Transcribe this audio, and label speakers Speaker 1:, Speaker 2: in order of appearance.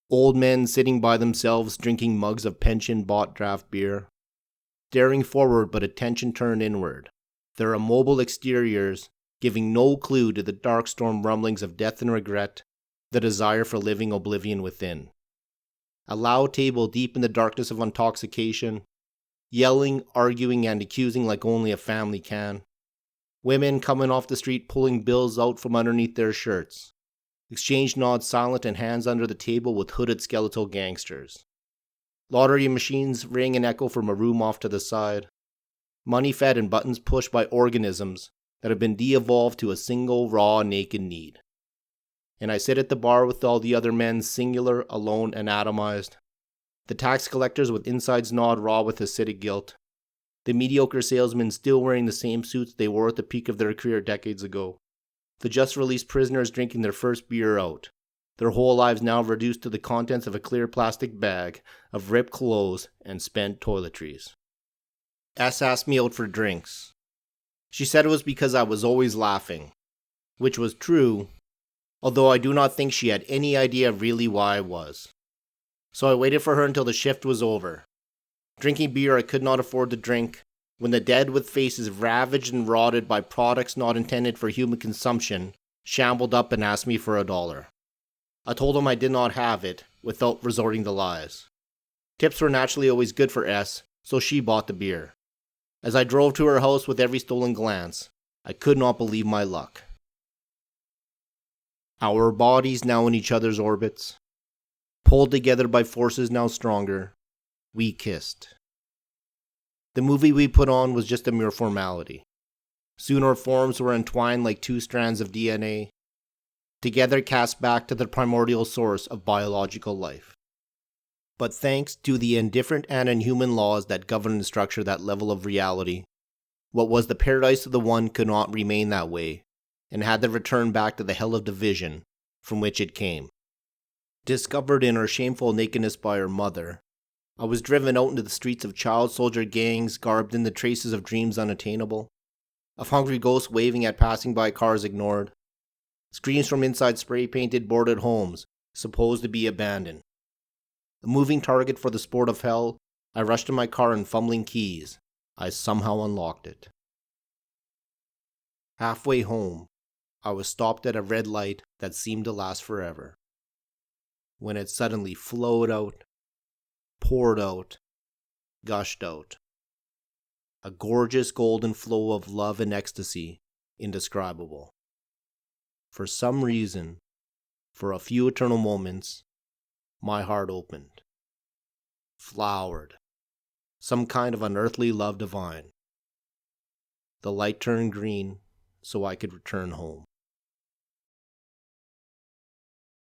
Speaker 1: Old men sitting by themselves drinking mugs of pension-bought draft beer. Staring forward but attention turned inward. Their immobile exteriors giving no clue to the dark storm rumblings of death and regret, the desire for living oblivion within. A loud table deep in the darkness of intoxication, yelling, arguing, and accusing like only a family can. Women coming off the street pulling bills out from underneath their shirts. Exchange nods silent and hands under the table with hooded skeletal gangsters. Lottery machines ring and echo from a room off to the side. Money fed and buttons pushed by organisms that have been de-evolved to a single raw naked need. And I sit at the bar with all the other men, singular, alone, and atomized. The tax collectors with insides gnawed raw with acidic guilt. The mediocre salesmen still wearing the same suits they wore at the peak of their career decades ago. The just-released prisoners drinking their first beer out. Their whole lives now reduced to the contents of a clear plastic bag of ripped clothes and spent toiletries. S asked me out for drinks. She said it was because I was always laughing, which was true, although I do not think she had any idea really why I was. So I waited for her until the shift was over. Drinking beer I could not afford to drink, when the dead with faces ravaged and rotted by products not intended for human consumption shambled up and asked me for $1. I told them I did not have it, without resorting to lies. Tips were naturally always good for S, so she bought the beer. As I drove to her house with every stolen glance, I could not believe my luck. Our bodies now in each other's orbits, pulled together by forces now stronger, we kissed. The movie we put on was just a mere formality. Soon our forms were entwined like two strands of DNA, together cast back to the primordial source of biological life. But thanks to the indifferent and inhuman laws that govern and structure that level of reality, what was the paradise of the one could not remain that way, and had to return back to the hell of division from which it came. Discovered in her shameful nakedness by her mother, I was driven out into the streets of child soldier gangs garbed in the traces of dreams unattainable, of hungry ghosts waving at passing by cars ignored, screams from inside spray-painted boarded homes supposed to be abandoned. A moving target for the sport of hell, I rushed to my car and fumbling keys, I somehow unlocked it. Halfway home, I was stopped at a red light that seemed to last forever, when it suddenly flowed out, poured out, gushed out. A gorgeous golden flow of love and ecstasy, indescribable. For some reason, for a few eternal moments, my heart opened, flowered, some kind of unearthly love divine. The light turned green so I could return home.